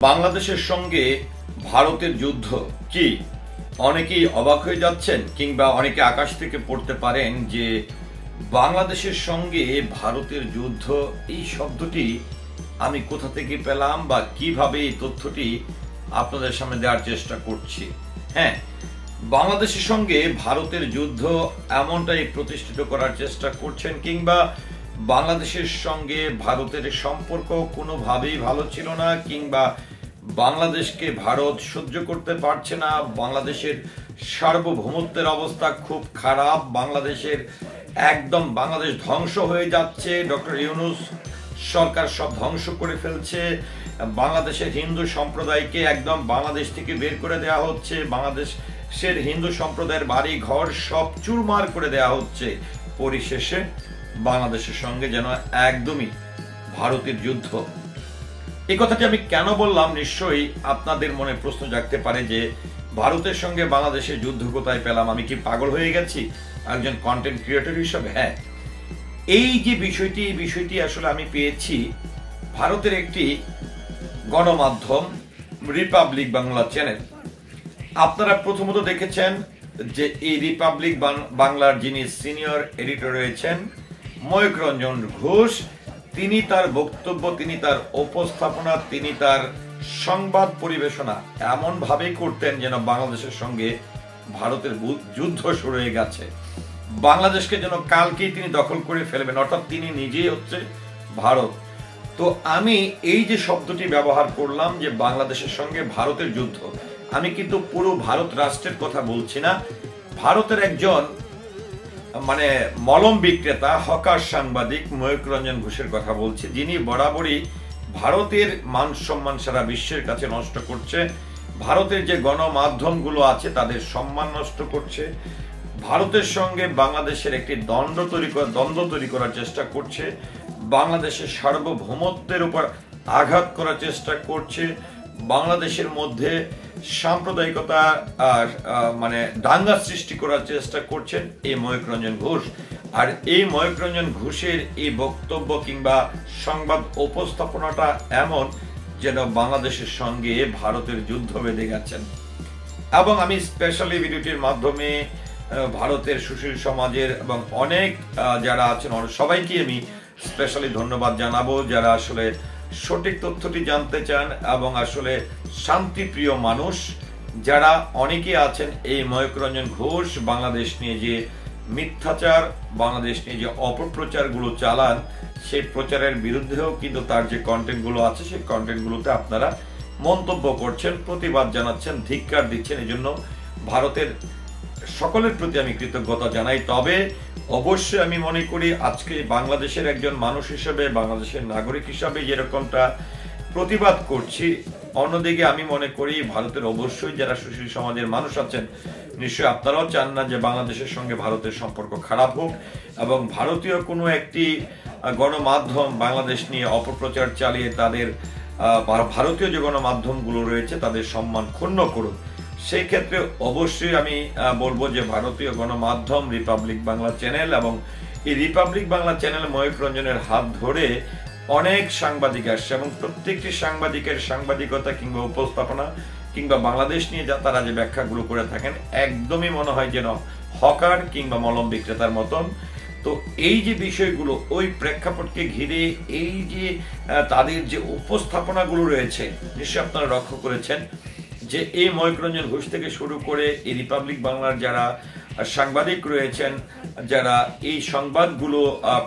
বাংলাদেশের সঙ্গে ভারতের যুদ্ধ কি? অনেকেই অবাক হয়ে যাচ্ছেন কিংবা অনেকে আকাশ থেকে পড়তে পারেন যে বাংলাদেশের সঙ্গে ভারতের যুদ্ধ এই শব্দটি আমি কোথা থেকে পেলাম বা কিভাবে এই তথ্যটি আপনাদের সামনে দেওয়ার চেষ্টা করছি। হ্যাঁ, বাংলাদেশের সঙ্গে ভারতের যুদ্ধ এমনটাই প্রতিষ্ঠিত করার চেষ্টা করছেন কিংবা বাংলাদেশের সঙ্গে ভারতের সম্পর্ক কোনোভাবেই ভালো ছিল না কিংবা বাংলাদেশকে ভারত সহ্য করতে পারছে না, বাংলাদেশের সার্বভৌমত্বের অবস্থা খুব খারাপ, বাংলাদেশের বাংলাদেশ ধ্বংস হয়ে যাচ্ছে, ডক্টর ইউনূস সরকার সব ধ্বংস করে ফেলছে, বাংলাদেশের হিন্দু সম্প্রদায়কে বাংলাদেশ থেকে বের করে দেওয়া হচ্ছে, বাংলাদেশের হিন্দু সম্প্রদায়ের বাড়ি ঘর সব চুরমার করে দেওয়া হচ্ছে। পরিশেষে বাংলাদেশের সঙ্গে যেন একদমই ভারতের যুদ্ধ। এই কথাটি আমি কেন বললাম, নিশ্চয়ই আপনাদের মনে প্রশ্ন জাগতে পারে যে ভারতের সঙ্গে বাংলাদেশের যুদ্ধ কোথায় পেলাম, আমি কি পাগল হয়ে গেছি একজন কন্টেন্ট ক্রিয়েটর হিসেবে? হ্যাঁ, এই যে বিষয়টি আসলে আমি পেয়েছি ভারতের একটি গণমাধ্যম রিপাবলিক বাংলা চ্যানেল। আপনারা প্রথমত দেখেছেন যে এই রিপাবলিক বাংলার যিনি সিনিয়র এডিটর রয়েছেন ময়ূক রঞ্জন ঘোষ, তিনি তার বক্তব্য, তিনি তার উপস্থাপনা, তিনি তার সংবাদ পরিবেশনা এমন ভাবে করতেন যেন বাংলাদেশের সঙ্গে ভারতের যুদ্ধ শুরু হয়ে গেছে, বাংলাদেশকে যেন কালকেই তিনি দখল করে ফেলবেন, অর্থাৎ তিনি নিজেই হচ্ছে ভারত। তো আমি এই যে শব্দটি ব্যবহার করলাম যে বাংলাদেশের সঙ্গে ভারতের যুদ্ধ, আমি কিন্তু পুরো ভারত রাষ্ট্রের কথা বলছি না, ভারতের একজন মলম বিক্রেতা হকার সাংবাদিক ময়ূক রঞ্জন ঘোষের কথা বলছি, যিনি বরাবরই ভারতের মান সম্মান সারা বিশ্বের কাছে নষ্ট করছে, ভারতের যে গণমাধ্যমগুলো আছে তাদের সম্মান নষ্ট করছে, ভারতের সঙ্গে বাংলাদেশের একটি দ্বন্দ্ব তৈরি করার চেষ্টা করছে, বাংলাদেশের সার্বভৌমত্বের উপর আঘাত করার চেষ্টা করছে, বাংলাদেশের মধ্যে সাম্প্রদায়িকতা দাঙ্গা সৃষ্টি করার চেষ্টা করছেন এই ময়ূক রঞ্জন ঘোষ। আর এই ময়ূক রঞ্জন ঘোষের এই বক্তব্য কিংবা সংবাদ উপস্থাপনাটা এমন যেন বাংলাদেশের সঙ্গে ভারতের যুদ্ধ বেঁধে গেছেন। এবং আমি স্পেশালি ভিডিওটির মাধ্যমে ভারতের সুশীল সমাজের এবং অনেক যারা আছেন সবাইকে আমি স্পেশালি ধন্যবাদ জানাবো, যারা আসলে সঠিক তথ্যটি জানতে চান এবং আসলে শান্তিপ্রিয় মানুষ যারা অনেকে আছেন। এই ময়ূক রঞ্জন ঘোষ বাংলাদেশ নিয়ে যে মিথ্যাচার, বাংলাদেশ নিয়ে যে অপপ্রচারগুলো চালান, সেই প্রচারের বিরুদ্ধেও কিন্তু তার যে কন্টেন্টগুলো আছে সেই কন্টেন্টগুলোতে আপনারা মন্তব্য করছেন, প্রতিবাদ জানাচ্ছেন, ধিক্কার দিচ্ছেন। এই জন্য ভারতের সকলের প্রতি আমি কৃতজ্ঞতা জানাই। তবে অবশ্যই আমি মনে করি আজকে বাংলাদেশের একজন মানুষ হিসেবে, বাংলাদেশের নাগরিক হিসাবে যেরকমটা প্রতিবাদ করছি, অন্যদিকে আমি মনে করি ভারতের অবশ্যই যারা সুশীল সমাজের মানুষ আছেন, নিশ্চয়ই আপনারাও চান না যে বাংলাদেশের সঙ্গে ভারতের সম্পর্ক খারাপ হোক এবং ভারতীয় কোনো একটি গণমাধ্যম বাংলাদেশ নিয়ে অপপ্রচার চালিয়ে তাদের ভারতীয় যে গণমাধ্যমগুলো রয়েছে তাদের সম্মান ক্ষুণ্ণ করুক। সেই ক্ষেত্রে অবশ্যই আমি বলবো যে ভারতীয় গণমাধ্যম রিপাবলিক বাংলা চ্যানেল এবং এই রিপাবলিক বাংলা চ্যানেল ময়ূক রঞ্জনের হাত ধরে অনেক সাংবাদিক আসছে এবং প্রত্যেকটি সাংবাদিকের সাংবাদিকতা কিংবা উপস্থাপনা কিংবা বাংলাদেশ নিয়ে তারা যে ব্যাখ্যাগুলো করে থাকেন একদমই মনে হয় যেন হকার কিংবা মলম বিক্রেতার মতন। তো এই যে বিষয়গুলো, ওই প্রেক্ষাপটকে ঘিরে এই যে তাদের যে উপস্থাপনাগুলো রয়েছে, নিশ্চয়ই আপনারা লক্ষ্য করেছেন যে এই ময়ূক রঞ্জন ঘোষ থেকে শুরু করে এই রিপাবলিক বাংলার যারা সাংবাদিক রয়েছেন, যারা এই সংবাদগুলো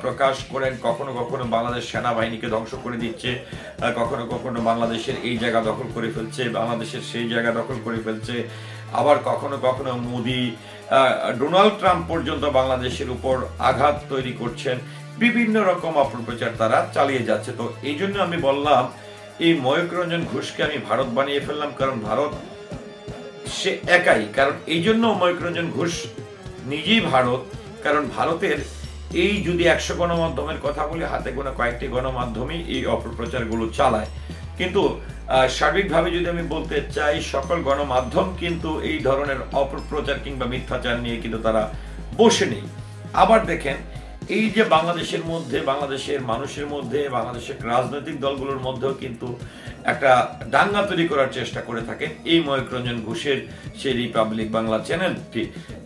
প্রকাশ করেন, কখনো কখনো বাংলাদেশ সেনাবাহিনীকে ধ্বংস করে দিচ্ছে, কখনো কখনো বাংলাদেশের এই জায়গা দখল করে ফেলছে, বাংলাদেশের সেই জায়গা দখল করে ফেলছে, আবার কখনো কখনো মোদি, ডোনাল্ড ট্রাম্প পর্যন্ত বাংলাদেশের উপর আঘাত তৈরি করছেন, বিভিন্ন রকম অপপ্রচার তারা চালিয়ে যাচ্ছে। তো এই জন্য আমি বললাম এই ময়ূক রঞ্জন ঘোষকে আমি ভারত বানিয়ে ফেললাম, কারণ ভারত সে একাই। কারণ এই জন্য ময়ূক রঞ্জন ঘোষ নিজেই ভারত, কারণ ভারতের এই যদি 100 গণমাধ্যমের কথা বলি, হাতে গোনা কয়েকটি গণমাধ্যমই এই অপপ্রচারগুলো চালায়। কিন্তু সার্বিকভাবে যদি আমি বলতে চাই, সকল গণমাধ্যম কিন্তু এই ধরনের অপপ্রচার কিংবা মিথ্যাচার নিয়ে কিন্তু তারা বসে নেই। আবার দেখেন এই যে বাংলাদেশের মধ্যে, বাংলাদেশের মানুষের মধ্যে, বাংলাদেশের রাজনৈতিক দলগুলোর মধ্যেও কিন্তু একটা দাঙ্গা তৈরি করার চেষ্টা করে থাকেন এই ময়ূক রঞ্জন ঘোষের সেই রিপাবলিক বাংলা চ্যানেলটি।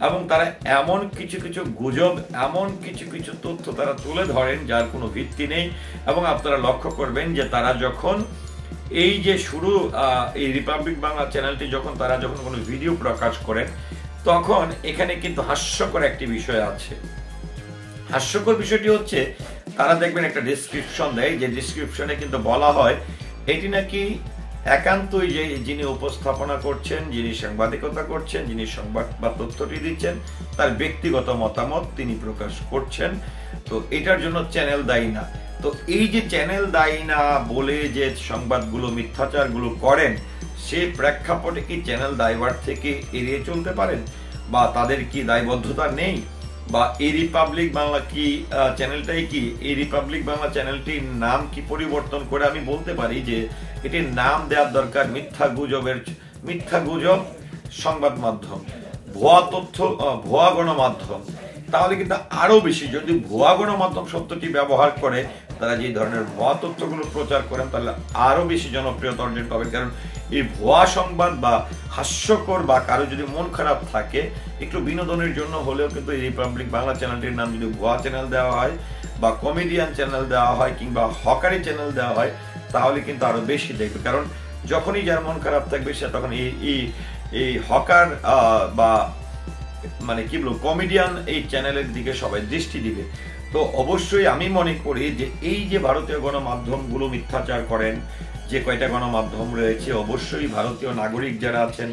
এবং তারা এমন কিছু কিছু গুজব, এমন কিছু কিছু তথ্য তারা তুলে ধরেন যার কোনো ভিত্তি নেই। এবং আপনারা লক্ষ্য করবেন যে তারা যখন এই যে শুরু এই রিপাবলিক বাংলা চ্যানেলটি যখন কোনো ভিডিও প্রকাশ করেন, তখন এখানে কিন্তু হাস্যকর একটি বিষয় আছে। হাস্যকর বিষয়টি হচ্ছে তারা দেখবেন একটা ডেসক্রিপশন দেয়, যে ডেসক্রিপশনে কিন্তু বলা হয় এটি নাকি একান্তই যে যিনি উপস্থাপনা করছেন, যিনি সাংবাদিকতা করছেন, যিনি সংবাদ বা তথ্যটি দিচ্ছেন, তার ব্যক্তিগত মতামত তিনি প্রকাশ করছেন, তো এটার জন্য চ্যানেল দায়ী না। তো এই যে চ্যানেল দায়ী না বলে যে সংবাদগুলো মিথ্যাচারগুলো করেন, সে প্রেক্ষাপটে কি চ্যানেল দায়ভার থেকে এড়িয়ে চলতে পারেন, বা তাদের কি দায়বদ্ধতা নেই, বা এই রিপাবলিক বাংলা কি চ্যানেলটাই কি এই রিপাবলিক বাংলা চ্যানেলটির নাম কি পরিবর্তন করে আমি বলতে পারি যে এটির নাম দেওয়ার দরকার মিথ্যা গুজব সংবাদ মাধ্যম, ভুয়া তথ্য, ভুয়া গণমাধ্যম। তাহলে কিন্তু আরো বেশি, যদি ভুয়া গণমাধ্যম শব্দটি ব্যবহার করে তারা যে ধরনের ভুয়া তথ্যগুলো প্রচার করেন, তাহলে আরো বেশি জনপ্রিয়তা অর্জন পাবে। কারণ এই ভুয়া সংবাদ বা হাস্যকর, বা কারো যদি মন খারাপ থাকে একটু বিনোদনের জন্য হলেও কিন্তু এই রিপাবলিক বাংলা চ্যানেলটির নাম যদি ভুয়া চ্যানেল দেওয়া হয়, বা কমেডিয়ান চ্যানেল দেওয়া হয়, কিংবা হকারি চ্যানেল দেওয়া হয়, তাহলে কিন্তু আরো বেশি দেখবে। কারণ যখনই যার মন খারাপ থাকবে সে তখন এই হকার বা মানে কি বলবো কমেডিয়ান এই চ্যানেলের দিকে সবাই দৃষ্টি দিবে। তো অবশ্যই আমি মনে করি যে এই যে ভারতীয় গণমাধ্যমগুলো মিথ্যাচার করেন, যে কয়টা গণমাধ্যম রয়েছে, অবশ্যই ভারতীয় নাগরিক যারা আছেন,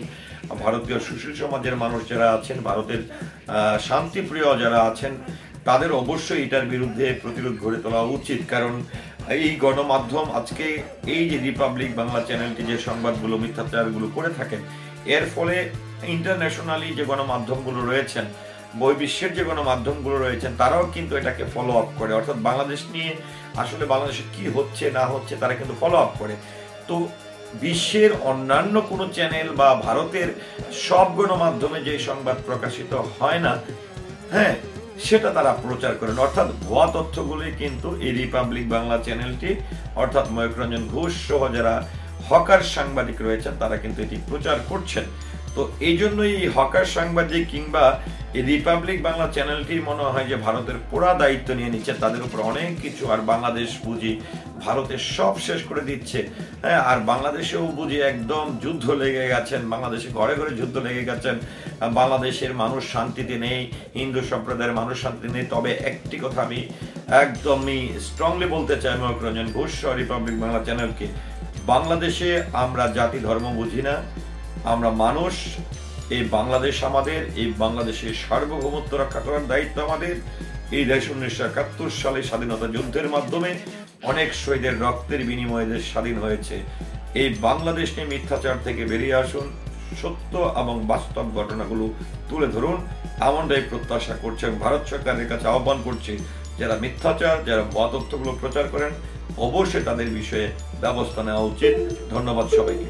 ভারতীয় সুশীল সমাজের মানুষ যারা আছেন, ভারতের শান্তিপ্রিয় যারা আছেন, তাদের অবশ্যই এটার বিরুদ্ধে প্রতিরোধ গড়ে তোলা উচিত। কারণ এই গণমাধ্যম আজকে এই যে রিপাবলিক বাংলা চ্যানেলটি যে সংবাদগুলো মিথ্যাচারগুলো করে থাকেন, এর ফলে ইন্টারন্যাশনালি যে গণমাধ্যমগুলো রয়েছেন, বহির্বিশ্বের যে গণমাধ্যমগুলো রয়েছেন, তারাও কিন্তু এটাকে ফলো আপ করে। অর্থাৎ বাংলাদেশ নিয়ে আসলে বাংলাদেশে কি হচ্ছে না হচ্ছে তারা কিন্তু ফলো আপ করে। তো বিশ্বের অন্যান্য কোনো চ্যানেল বা ভারতের সব গণমাধ্যমে যে সংবাদ প্রকাশিত হয় না, হ্যাঁ, সেটা তারা প্রচার করেন। অর্থাৎ ভুয়া তথ্যগুলি কিন্তু এই রিপাবলিক বাংলা চ্যানেলটি, অর্থাৎ ময়ূক রঞ্জন ঘোষ সহ যারা হকার সাংবাদিক রয়েছেন, তারা কিন্তু এটি প্রচার করছেন। তো এই জন্যই এই হকার সাংবাদিক কিংবা এই রিপাবলিক বাংলা চ্যানেলটি মনে হয় যে ভারতের পুরা দায়িত্ব নিয়ে নিচ্ছে, তাদের উপর অনেক কিছু। আর বাংলাদেশ বুঝি ভারতের সব শেষ করে দিচ্ছে, হ্যাঁ। আর বাংলাদেশেও বুঝি একদম যুদ্ধ লেগে গেছেন, বাংলাদেশে ঘরে ঘরে যুদ্ধ লেগে গেছেন, বাংলাদেশের মানুষ শান্তিতে নেই, হিন্দু সম্প্রদায়ের মানুষ শান্তিতে নেই। তবে একটি কথা আমি একদমই স্ট্রংলি বলতে চাই ময়ূক রঞ্জন ঘোষ রিপাবলিক বাংলা চ্যানেলকে, বাংলাদেশে আমরা জাতি ধর্ম বুঝি না, আমরা মানুষ। এই বাংলাদেশ আমাদের, এই বাংলাদেশের সার্বভৌমত্ব রক্ষা করার দায়িত্ব আমাদের। এই দেশ 1971 সালে স্বাধীনতা যুদ্ধের মাধ্যমে অনেক শহীদের রক্তের বিনিময়ে দেশ স্বাধীন হয়েছে। এই বাংলাদেশ নিয়ে মিথ্যাচার থেকে বেরিয়ে আসুন, সত্য এবং বাস্তব ঘটনাগুলো তুলে ধরুন, এমনটাই প্রত্যাশা করছে। ভারত সরকারের কাছে আহ্বান করছে, যারা মিথ্যাচার, যারা ভুয়া তথ্যগুলো প্রচার করেন, অবশ্যই তাদের বিষয়ে ব্যবস্থা নেওয়া উচিত। ধন্যবাদ সবাইকে।